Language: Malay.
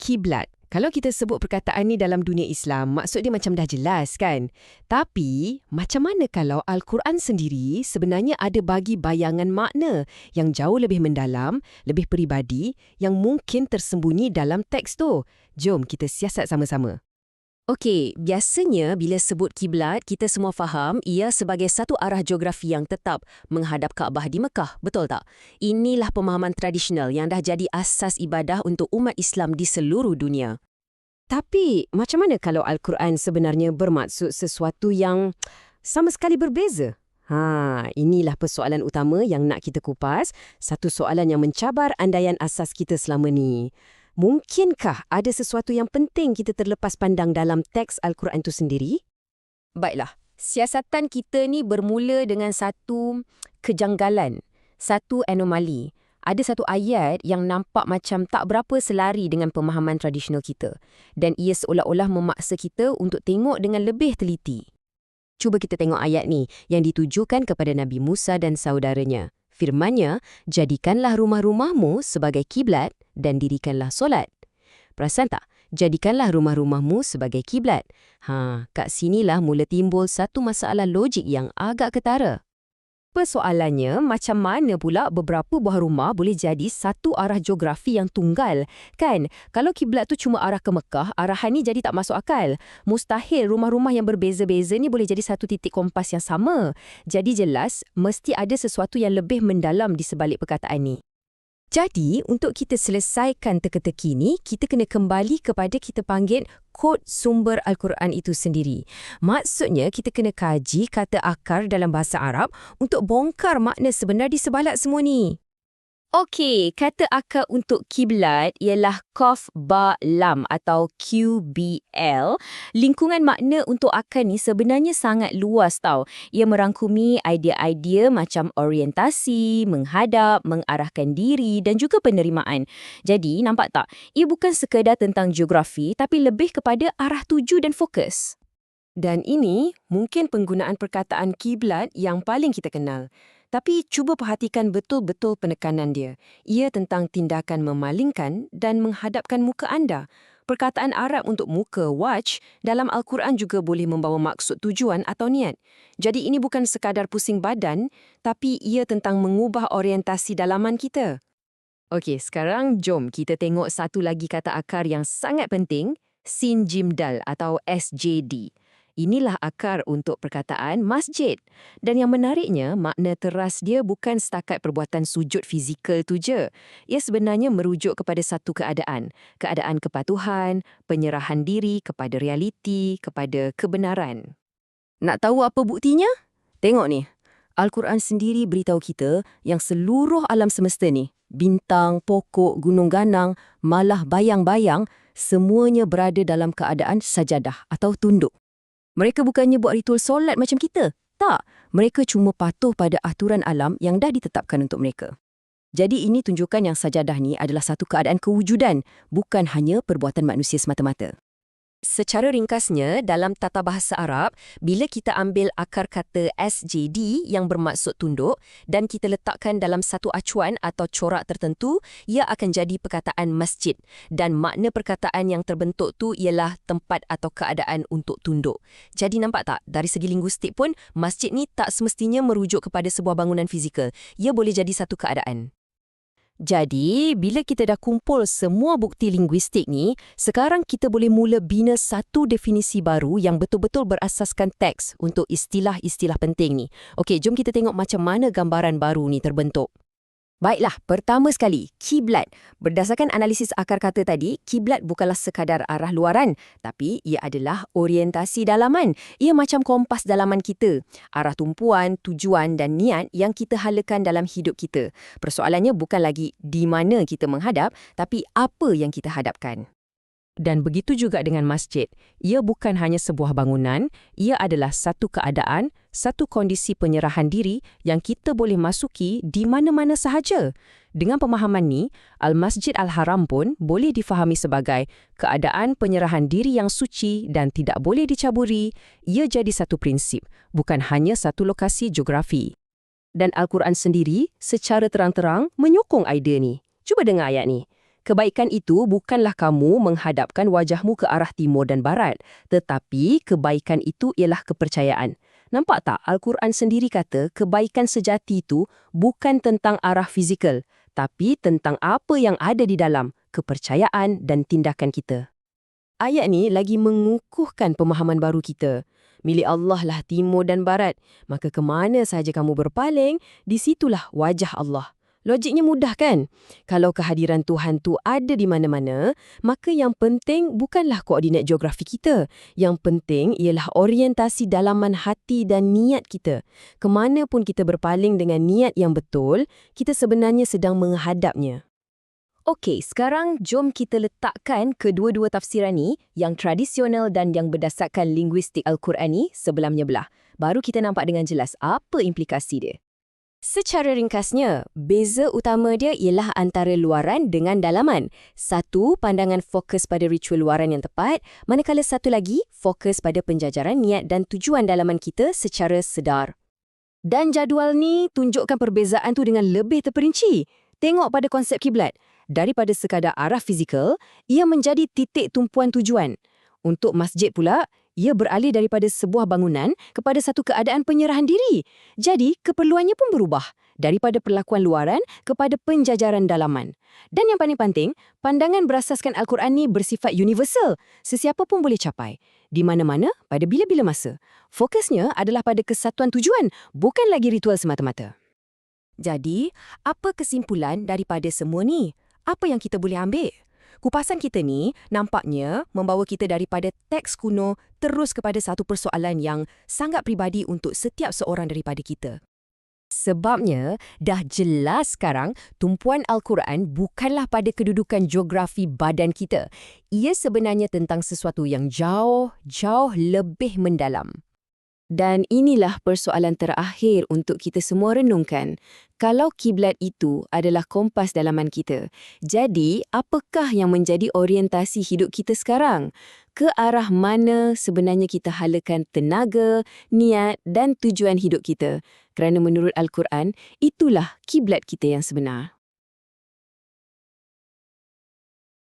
kiblat. Kalau kita sebut perkataan ni dalam dunia Islam, maksud dia macam dah jelas kan? Tapi, macam mana kalau Al-Quran sendiri sebenarnya ada bagi bayangan makna yang jauh lebih mendalam, lebih peribadi, yang mungkin tersembunyi dalam teks tu? Jom kita siasat sama-sama. Okey, biasanya bila sebut kiblat, kita semua faham ia sebagai satu arah geografi yang tetap menghadap Kaabah di Mekah, betul tak? Inilah pemahaman tradisional yang dah jadi asas ibadah untuk umat Islam di seluruh dunia. Tapi, macam mana kalau Al-Quran sebenarnya bermaksud sesuatu yang sama sekali berbeza? Inilah persoalan utama yang nak kita kupas, satu soalan yang mencabar andaian asas kita selama ni. Mungkinkah ada sesuatu yang penting kita terlepas pandang dalam teks Al-Quran itu sendiri? Baiklah, siasatan kita ni bermula dengan satu kejanggalan, satu anomali. Ada satu ayat yang nampak macam tak berapa selari dengan pemahaman tradisional kita. Dan ia seolah-olah memaksa kita untuk tengok dengan lebih teliti. Cuba kita tengok ayat ni yang ditujukan kepada Nabi Musa dan saudaranya. Firmannya, jadikanlah rumah-rumahmu sebagai kiblat dan dirikanlah solat. Perasan tak? Jadikanlah rumah-rumahmu sebagai kiblat. Kat sinilah mula timbul satu masalah logik yang agak ketara. Persoalannya, macam mana pula beberapa buah rumah boleh jadi satu arah geografi yang tunggal? Kan, kalau kiblat tu cuma arah ke Mekah, arahan ni jadi tak masuk akal. Mustahil rumah-rumah yang berbeza-beza ni boleh jadi satu titik kompas yang sama. Jadi jelas, mesti ada sesuatu yang lebih mendalam di sebalik perkataan ni. Jadi, untuk kita selesaikan teka-teki ni, kita kena kembali kepada kita panggil kod sumber Al-Quran itu sendiri. Maksudnya, kita kena kaji kata akar dalam bahasa Arab untuk bongkar makna sebenar di sebalik semua ni. Okey, kata akar untuk kiblat ialah Qaf Ba Lam atau QBL. Lingkungan makna untuk akar ni sebenarnya sangat luas tau. Ia merangkumi idea-idea macam orientasi, menghadap, mengarahkan diri dan juga penerimaan. Jadi, nampak tak? Ia bukan sekadar tentang geografi tapi lebih kepada arah tuju dan fokus. Dan ini mungkin penggunaan perkataan kiblat yang paling kita kenal. Tapi cuba perhatikan betul-betul penekanan dia. Ia tentang tindakan memalingkan dan menghadapkan muka anda. Perkataan Arab untuk muka, wajh, dalam Al-Quran juga boleh membawa maksud tujuan atau niat. Jadi ini bukan sekadar pusing badan, tapi ia tentang mengubah orientasi dalaman kita. Okey, sekarang jom kita tengok satu lagi kata akar yang sangat penting, Sin Jim Dal atau SJD. Inilah akar untuk perkataan masjid. Dan yang menariknya, makna teras dia bukan setakat perbuatan sujud fizikal tu je. Ia sebenarnya merujuk kepada satu keadaan. Keadaan kepatuhan, penyerahan diri kepada realiti, kepada kebenaran. Nak tahu apa buktinya? Tengok ni. Al-Quran sendiri beritahu kita yang seluruh alam semesta ni, bintang, pokok, gunung ganang, malah bayang-bayang, semuanya berada dalam keadaan sajadah atau tunduk. Mereka bukannya buat ritual solat macam kita. Tak, mereka cuma patuh pada aturan alam yang dah ditetapkan untuk mereka. Jadi ini tunjukkan yang sajadah ni adalah satu keadaan kewujudan, bukan hanya perbuatan manusia semata-mata. Secara ringkasnya, dalam tata bahasa Arab, bila kita ambil akar kata SJD yang bermaksud tunduk dan kita letakkan dalam satu acuan atau corak tertentu, ia akan jadi perkataan masjid. Dan makna perkataan yang terbentuk tu ialah tempat atau keadaan untuk tunduk. Jadi nampak tak? Dari segi linguistik pun, masjid ni tak semestinya merujuk kepada sebuah bangunan fizikal. Ia boleh jadi satu keadaan. Jadi, bila kita dah kumpul semua bukti linguistik ni, sekarang kita boleh mula bina satu definisi baru yang betul-betul berasaskan teks untuk istilah-istilah penting ni. Okey, jom kita tengok macam mana gambaran baru ni terbentuk. Baiklah, pertama sekali, kiblat. Berdasarkan analisis akar kata tadi, kiblat bukanlah sekadar arah luaran, tapi ia adalah orientasi dalaman. Ia macam kompas dalaman kita. Arah tumpuan, tujuan dan niat yang kita halakan dalam hidup kita. Persoalannya bukan lagi di mana kita menghadap, tapi apa yang kita hadapkan. Dan begitu juga dengan masjid. Ia bukan hanya sebuah bangunan, ia adalah satu keadaan, satu kondisi penyerahan diri yang kita boleh masuki di mana-mana sahaja. Dengan pemahaman ni, Al-Masjid Al-Haram pun boleh difahami sebagai keadaan penyerahan diri yang suci dan tidak boleh dicaburi. Ia jadi satu prinsip, bukan hanya satu lokasi geografi. Dan Al-Quran sendiri secara terang-terang menyokong idea ni. Cuba dengar ayat ni. Kebaikan itu bukanlah kamu menghadapkan wajahmu ke arah timur dan barat, tetapi kebaikan itu ialah kepercayaan. Nampak tak? Al-Quran sendiri kata kebaikan sejati itu bukan tentang arah fizikal, tapi tentang apa yang ada di dalam, kepercayaan dan tindakan kita. Ayat ni lagi mengukuhkan pemahaman baru kita. Milik Allah lah timur dan barat, maka kemana sahaja kamu berpaling, di situlah wajah Allah. Logiknya mudah kan? Kalau kehadiran Tuhan tu ada di mana-mana, maka yang penting bukanlah koordinat geografi kita. Yang penting ialah orientasi dalaman hati dan niat kita. Kemana pun kita berpaling dengan niat yang betul, kita sebenarnya sedang menghadapnya. Okey, sekarang jom kita letakkan kedua-dua tafsiran ni, yang tradisional dan yang berdasarkan linguistik Al-Quran ni sebelah menyebelah. Baru kita nampak dengan jelas apa implikasi dia. Secara ringkasnya, beza utama dia ialah antara luaran dengan dalaman. Satu, pandangan fokus pada ritual luaran yang tepat, manakala satu lagi fokus pada penjajaran niat dan tujuan dalaman kita secara sedar. Dan jadual ni tunjukkan perbezaan tu dengan lebih terperinci. Tengok pada konsep kiblat. Daripada sekadar arah fizikal, ia menjadi titik tumpuan tujuan. Untuk masjid pula, ia beralih daripada sebuah bangunan kepada satu keadaan penyerahan diri. Jadi, keperluannya pun berubah daripada perlakuan luaran kepada penjajaran dalaman. Dan yang paling penting, pandangan berasaskan Al-Quran ni bersifat universal. Sesiapa pun boleh capai. Di mana-mana, pada bila-bila masa. Fokusnya adalah pada kesatuan tujuan, bukan lagi ritual semata-mata. Jadi, apa kesimpulan daripada semua ni? Apa yang kita boleh ambil? Kupasan kita ni nampaknya membawa kita daripada teks kuno terus kepada satu persoalan yang sangat peribadi untuk setiap seorang daripada kita. Sebabnya, dah jelas sekarang tumpuan Al-Quran bukanlah pada kedudukan geografi badan kita. Ia sebenarnya tentang sesuatu yang jauh lebih mendalam. Dan inilah persoalan terakhir untuk kita semua renungkan. Kalau kiblat itu adalah kompas dalaman kita, jadi apakah yang menjadi orientasi hidup kita sekarang? Ke arah mana sebenarnya kita halakan tenaga, niat dan tujuan hidup kita? Kerana menurut Al-Quran, itulah kiblat kita yang sebenar.